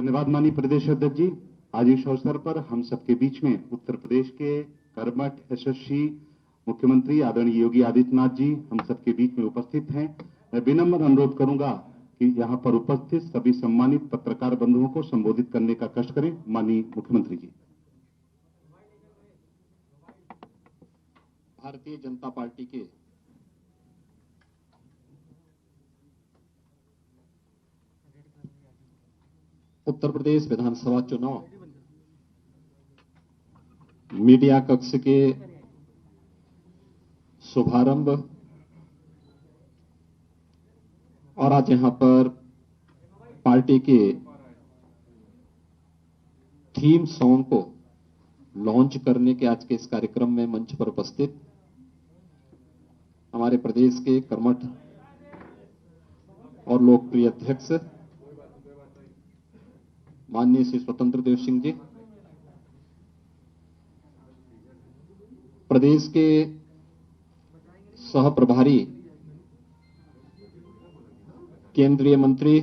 धन्यवाद माननीय प्रदेश अध्यक्ष जी। आज इस अवसर पर हम सबके बीच में उत्तर प्रदेश के कर्मठ यशस्वी मुख्यमंत्री आदरणीय योगी आदित्यनाथ जी हम सबके बीच में उपस्थित हैं। मैं विनम्र अनुरोध करूंगा कि यहां पर उपस्थित सभी सम्मानित पत्रकार बंधुओं को संबोधित करने का कष्ट करें। माननीय मुख्यमंत्री जी। भारतीय जनता पार्टी के उत्तर प्रदेश विधानसभा चुनाव मीडिया कक्ष के शुभारंभ और आज यहां पर पार्टी के थीम सॉन्ग को लॉन्च करने के आज के इस कार्यक्रम में मंच पर उपस्थित हमारे प्रदेश के कर्मठ और लोकप्रिय अध्यक्ष माननीय श्री स्वतंत्र देव सिंह जी, प्रदेश के सह प्रभारी केंद्रीय मंत्री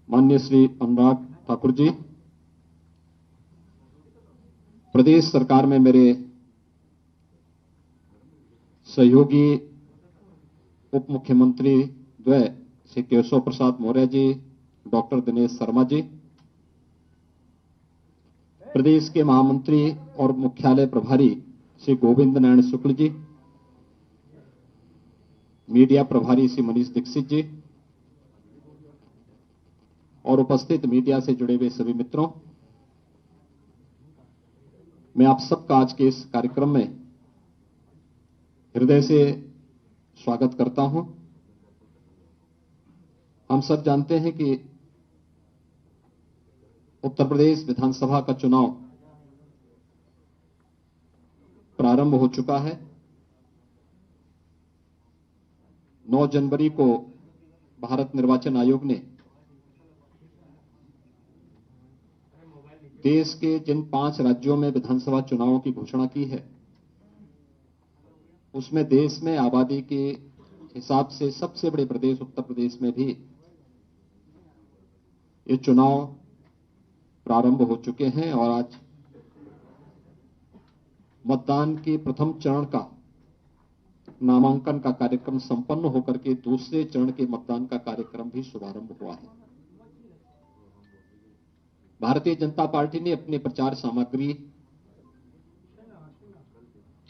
माननीय श्री अनुराग ठाकुर जी, प्रदेश सरकार में मेरे सहयोगी उप मुख्यमंत्री द्वय श्री केशव प्रसाद मौर्य जी, डॉक्टर दिनेश शर्मा जी, प्रदेश के महामंत्री और मुख्यालय प्रभारी श्री गोविंद नारायण शुक्ल जी, मीडिया प्रभारी श्री मनीष दीक्षित जी और उपस्थित मीडिया से जुड़े हुए सभी मित्रों, मैं आप सबका आज के इस कार्यक्रम में हृदय से स्वागत करता हूं। हम सब जानते हैं कि उत्तर प्रदेश विधानसभा का चुनाव प्रारंभ हो चुका है। 9 जनवरी को भारत निर्वाचन आयोग ने देश के जिन 5 राज्यों में विधानसभा चुनावों की घोषणा की है, उसमें देश में आबादी के हिसाब से सबसे बड़े प्रदेश उत्तर प्रदेश में भी ये चुनाव प्रारंभ हो चुके हैं और आज मतदान के प्रथम चरण का नामांकन का कार्यक्रम संपन्न होकर के दूसरे चरण के मतदान का कार्यक्रम भी शुभारंभ हुआ है। भारतीय जनता पार्टी ने अपने प्रचार सामग्री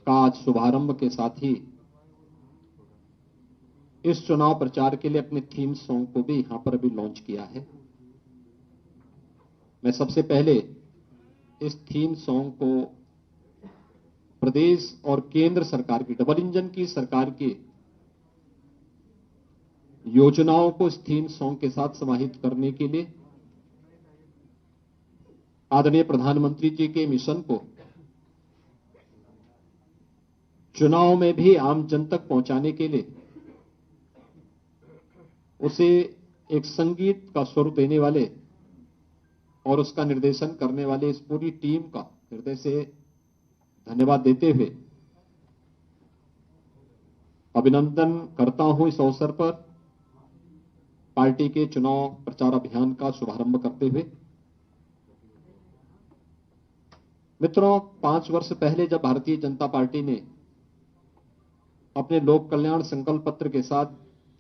का आज शुभारंभ के साथ ही इस चुनाव प्रचार के लिए अपने थीम सॉन्ग को भी यहां पर अभी लॉन्च किया है। मैं सबसे पहले इस थीम सॉन्ग को प्रदेश और केंद्र सरकार की डबल इंजन की सरकार की योजनाओं को इस थीम सॉन्ग के साथ समाहित करने के लिए आदरणीय प्रधानमंत्री जी के मिशन को चुनाव में भी आम जन तक पहुंचाने के लिए उसे एक संगीत का स्वरूप देने वाले और उसका निर्देशन करने वाले इस पूरी टीम का हृदय से धन्यवाद देते हुए अभिनंदन करता हूं इस अवसर पर पार्टी के चुनाव प्रचार अभियान का शुभारंभ करते हुए। मित्रों, 5 वर्ष पहले जब भारतीय जनता पार्टी ने अपने लोक कल्याण संकल्प पत्र के साथ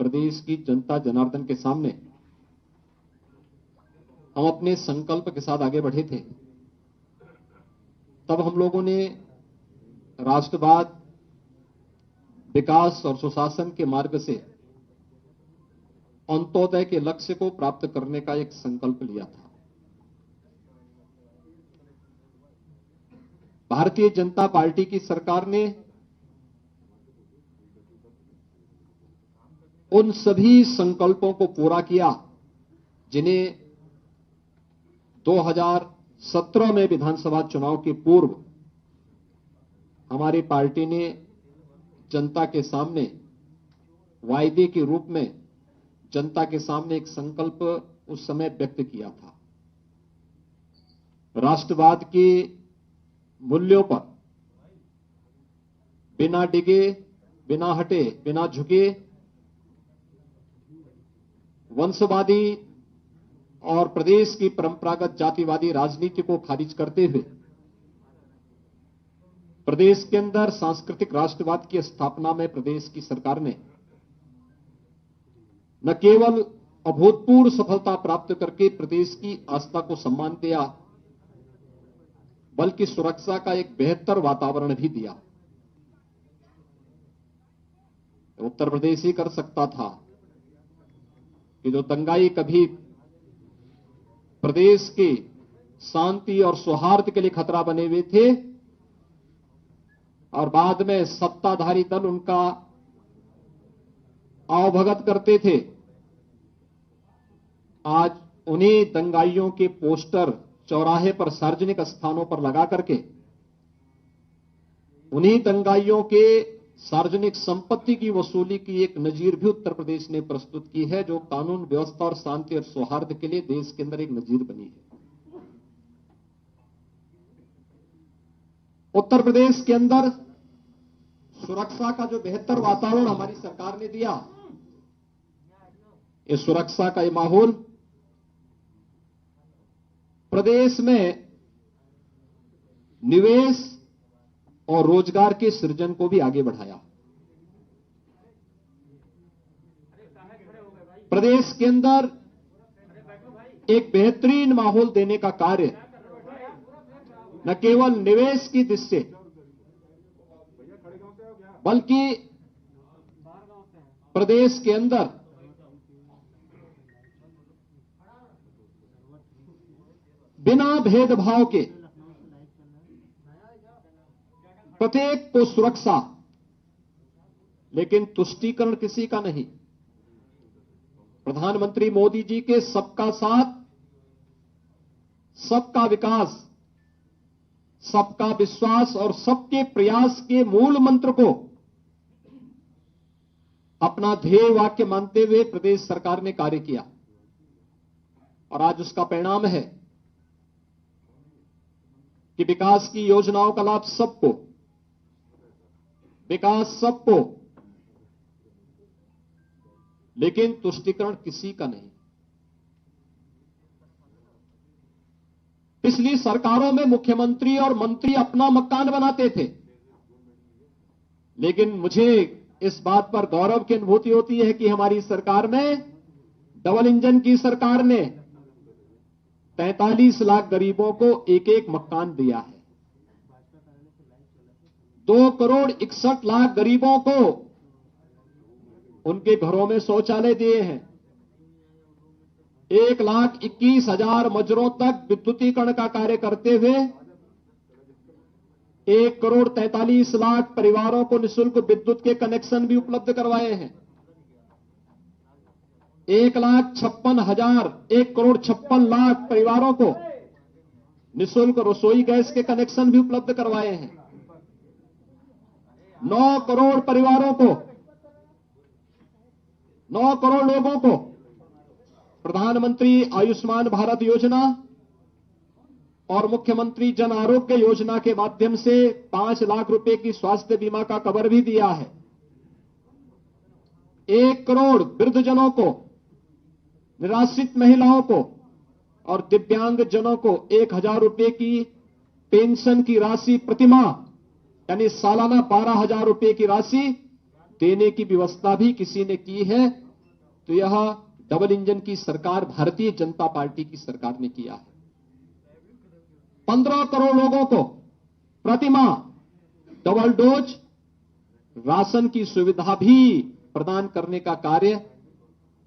प्रदेश की जनता जनार्दन के सामने हम अपने संकल्प के साथ आगे बढ़े थे, तब हम लोगों ने राष्ट्रवाद, विकास और सुशासन के मार्ग से अंत्योदय के लक्ष्य को प्राप्त करने का एक संकल्प लिया था। भारतीय जनता पार्टी की सरकार ने उन सभी संकल्पों को पूरा किया जिन्हें 2017 में विधानसभा चुनाव के पूर्व हमारी पार्टी ने जनता के सामने वायदे के रूप में जनता के सामने एक संकल्प उस समय व्यक्त किया था। राष्ट्रवाद के मूल्यों पर बिना डिगे, बिना हटे, बिना झुके, वंशवादी और प्रदेश की परंपरागत जातिवादी राजनीति को खारिज करते हुए प्रदेश के अंदर सांस्कृतिक राष्ट्रवाद की स्थापना में प्रदेश की सरकार ने न केवल अभूतपूर्व सफलता प्राप्त करके प्रदेश की आस्था को सम्मान दिया, बल्कि सुरक्षा का एक बेहतर वातावरण भी दिया। उत्तर प्रदेश ही कर सकता था कि जो दंगाई कभी प्रदेश के शांति और सौहार्द के लिए खतरा बने हुए थे और बाद में सत्ताधारी दल उनका आवभगत करते थे, आज उन्हीं दंगाइयों के पोस्टर चौराहे पर सार्वजनिक स्थानों पर लगा करके उन्हीं दंगाइयों के सार्वजनिक संपत्ति की वसूली की एक नजीर भी उत्तर प्रदेश ने प्रस्तुत की है, जो कानून व्यवस्था और शांति और सौहार्द के लिए देश के अंदर एक नजीर बनी है। उत्तर प्रदेश के अंदर सुरक्षा का जो बेहतर वातावरण हमारी सरकार ने दिया, इस सुरक्षा का ये माहौल प्रदेश में निवेश और रोजगार के सृजन को भी आगे बढ़ाया। प्रदेश के अंदर एक बेहतरीन माहौल देने का कार्य न केवल निवेश की दृष्टि से बल्कि प्रदेश के अंदर बिना भेदभाव के प्रत्येक को सुरक्षा, लेकिन तुष्टीकरण किसी का नहीं। प्रधानमंत्री मोदी जी के सबका साथ, सबका विकास, सबका विश्वास और सबके प्रयास के मूल मंत्र को अपना ध्येय वाक्य मानते हुए प्रदेश सरकार ने कार्य किया और आज उसका परिणाम है कि विकास की योजनाओं का लाभ सबको, विकास सबको, लेकिन तुष्टीकरण किसी का नहीं। पिछली सरकारों में मुख्यमंत्री और मंत्री अपना मकान बनाते थे, लेकिन मुझे इस बात पर गौरव की अनुभूति होती है कि हमारी सरकार में, डबल इंजन की सरकार ने 43 लाख गरीबों को एक एक मकान दिया है। 2,61,00,000 गरीबों को उनके घरों में शौचालय दिए हैं। 1,21,000 मजरों तक विद्युतीकरण का कार्य करते हुए 1,43,00,000 परिवारों को निःशुल्क विद्युत के कनेक्शन भी उपलब्ध करवाए हैं। 1,56,000 परिवारों को निःशुल्क रसोई गैस के कनेक्शन भी उपलब्ध करवाए हैं। 9 करोड़ परिवारों को, 9 करोड़ लोगों को प्रधानमंत्री आयुष्मान भारत योजना और मुख्यमंत्री जन आरोग्य योजना के माध्यम से 5 लाख रुपए की स्वास्थ्य बीमा का कवर भी दिया है। 1 करोड़ वृद्धजनों को, निराश्रित महिलाओं को और दिव्यांग जनों को 1,000 रुपए की पेंशन की राशि प्रतिमाह यानी सालाना 12,000 रुपए की राशि देने की व्यवस्था भी किसी ने की है, तो यह डबल इंजन की सरकार भारतीय जनता पार्टी की सरकार ने किया है। 15 करोड़ लोगों को प्रतिमाह डबल डोज राशन की सुविधा भी प्रदान करने का कार्य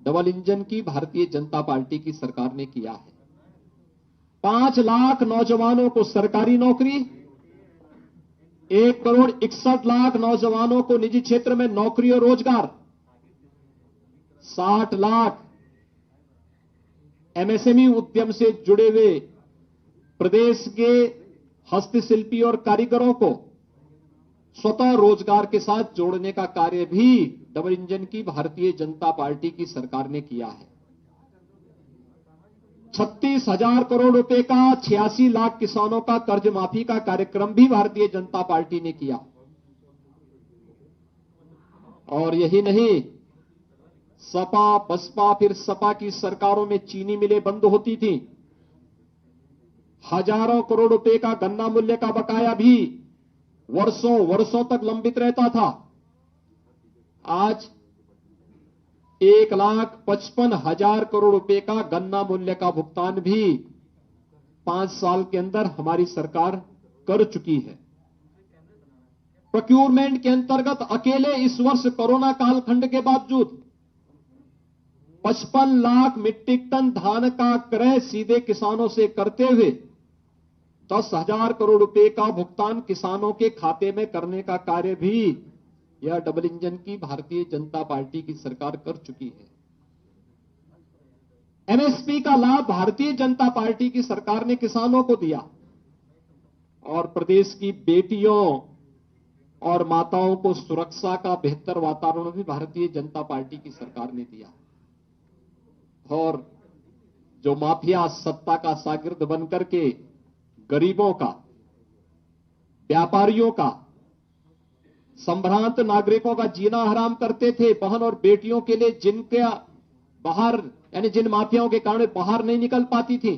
डबल इंजन की भारतीय जनता पार्टी की सरकार ने किया है। 5 लाख नौजवानों को सरकारी नौकरी, 1,61,00,000 नौजवानों को निजी क्षेत्र में नौकरी और रोजगार, 60 लाख एमएसएमई उद्यम से जुड़े हुए प्रदेश के हस्तशिल्पी और कारीगरों को स्वतः रोजगार के साथ जोड़ने का कार्य भी डबल इंजन की भारतीय जनता पार्टी की सरकार ने किया है। 36,000 करोड़ रुपए का 86 लाख किसानों का कर्ज माफी का कार्यक्रम भी भारतीय जनता पार्टी ने किया। और यही नहीं, सपा बसपा फिर सपा की सरकारों में चीनी मिलें बंद होती थी, हजारों करोड़ रुपए का गन्ना मूल्य का बकाया भी वर्षों वर्षों तक लंबित रहता था। आज 1,55,000 करोड़ रुपए का गन्ना मूल्य का भुगतान भी 5 साल के अंदर हमारी सरकार कर चुकी है। प्रोक्योरमेंट के अंतर्गत अकेले इस वर्ष कोरोना कालखंड के बावजूद 55 लाख मीट्रिक टन धान का क्रय सीधे किसानों से करते हुए 10,000 करोड़ रुपए का भुगतान किसानों के खाते में करने का कार्य भी यह डबल इंजन की भारतीय जनता पार्टी की सरकार कर चुकी है। एमएसपी का लाभ भारतीय जनता पार्टी की सरकार ने किसानों को दिया और प्रदेश की बेटियों और माताओं को सुरक्षा का बेहतर वातावरण भी भारतीय जनता पार्टी की सरकार ने दिया। और जो माफिया सत्ता का शागिर्द बनकर के गरीबों का, व्यापारियों का, संभ्रांत नागरिकों का जीना हराम करते थे, बहन और बेटियों के लिए जिनके बाहर यानी जिन माफियाओं के कारण बाहर नहीं निकल पाती थी,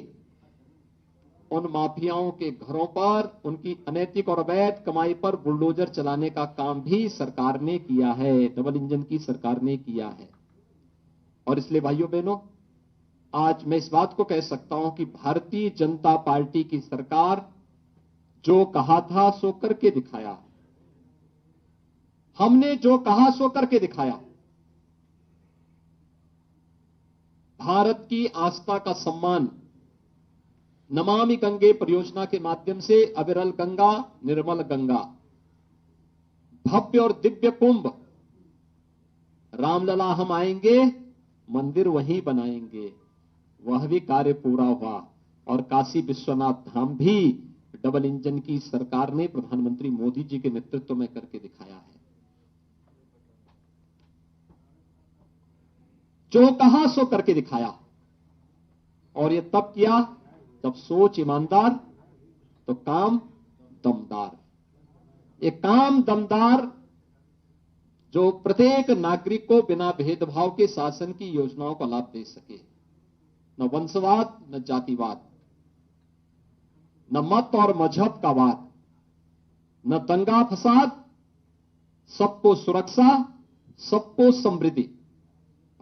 उन माफियाओं के घरों पर उनकी अनैतिक और अवैध कमाई पर बुलडोजर चलाने का काम भी सरकार ने किया है, डबल इंजन की सरकार ने किया है। और इसलिए भाइयों बहनों, आज मैं इस बात को कह सकता हूं कि भारतीय जनता पार्टी की सरकार जो कहा था सो करके दिखाया। हमने जो कहा सो करके दिखाया। भारत की आस्था का सम्मान नमामि गंगे परियोजना के माध्यम से अविरल गंगा, निर्मल गंगा, भव्य और दिव्य कुंभ, रामलला हम आएंगे, मंदिर वहीं बनाएंगे, वह भी कार्य पूरा हुआ। और काशी विश्वनाथ धाम भी डबल इंजन की सरकार ने प्रधानमंत्री मोदी जी के नेतृत्व में करके दिखाया है। जो कहा सो करके दिखाया। और यह तब किया जब सोच ईमानदार तो काम दमदार। ये काम दमदार जो प्रत्येक नागरिक को बिना भेदभाव के शासन की योजनाओं का लाभ दे सके, न वंशवाद, न जातिवाद, न मत और मजहब का वाद, न दंगा फसाद, सबको सुरक्षा, सबको समृद्धि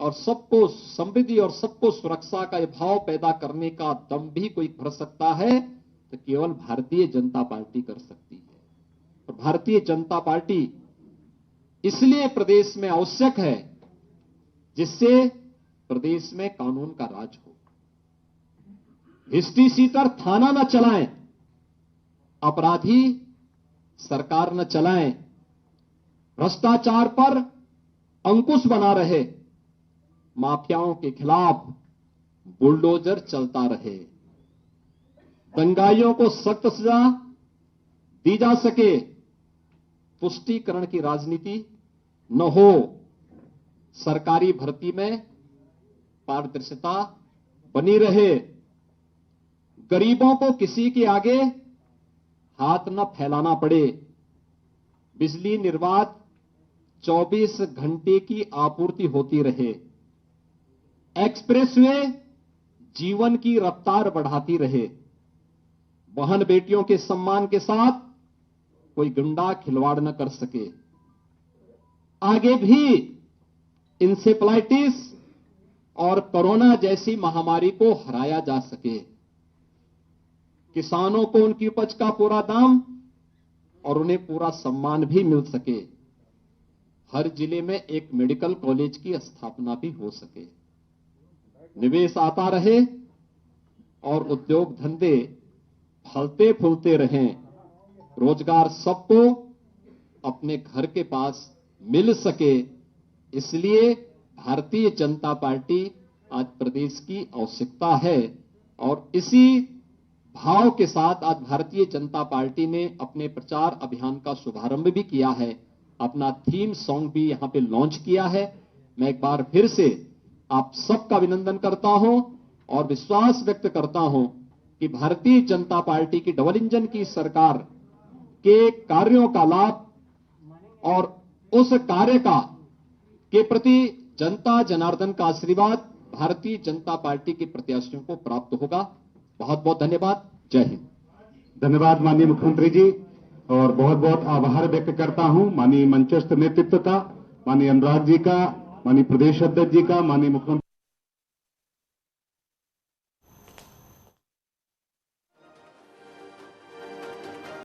और सबको समृद्धि और सबको सुरक्षा का यह भाव पैदा करने का दम भी कोई भर सकता है तो केवल भारतीय जनता पार्टी कर सकती है। और भारतीय जनता पार्टी इसलिए प्रदेश में आवश्यक है जिससे प्रदेश में कानून का राज हो। हिस्ट्री सीटर थाना न चलाएं, अपराधी सरकार न चलाएं, भ्रष्टाचार पर अंकुश बना रहे, माफियाओं के खिलाफ बुलडोजर चलता रहे, दंगाइयों को सख्त सजा दी जा सके, पुष्टिकरण की राजनीति न हो, सरकारी भर्ती में पारदर्शिता बनी रहे, गरीबों को किसी के आगे हाथ न फैलाना पड़े, बिजली निर्बाध 24 घंटे की आपूर्ति होती रहे, एक्सप्रेसवे जीवन की रफ्तार बढ़ाती रहे, बहन बेटियों के सम्मान के साथ कोई गुंडा खिलवाड़ न कर सके, आगे भी इंसेफ्लाइटिस और कोरोना जैसी महामारी को हराया जा सके, किसानों को उनकी उपज का पूरा दाम और उन्हें पूरा सम्मान भी मिल सके, हर जिले में एक मेडिकल कॉलेज की स्थापना भी हो सके, निवेश आता रहे और उद्योग धंधे फलते फूलते रहें, रोजगार सबको अपने घर के पास मिल सके। इसलिए भारतीय जनता पार्टी आज प्रदेश की आवश्यकता है और इसी भाव के साथ आज भारतीय जनता पार्टी ने अपने प्रचार अभियान का शुभारंभ भी किया है, अपना थीम सॉन्ग भी यहां पे लॉन्च किया है। मैं एक बार फिर से आप सबका अभिनंदन करता हूं और विश्वास व्यक्त करता हूं कि भारतीय जनता पार्टी की डबल इंजन की सरकार के कार्यों का लाभ और उस कार्य का के प्रति जनता जनार्दन का आशीर्वाद भारतीय जनता पार्टी के प्रत्याशियों को प्राप्त होगा। बहुत बहुत धन्यवाद। जय हिंद। धन्यवाद माननीय मुख्यमंत्री जी, और बहुत बहुत आभार व्यक्त करता हूं माननीय मंचस्थ नेतृत्व का, माननीय अनुराग जी का, माननीय प्रदेश अध्यक्ष जी का, माननीय मुख्यमंत्री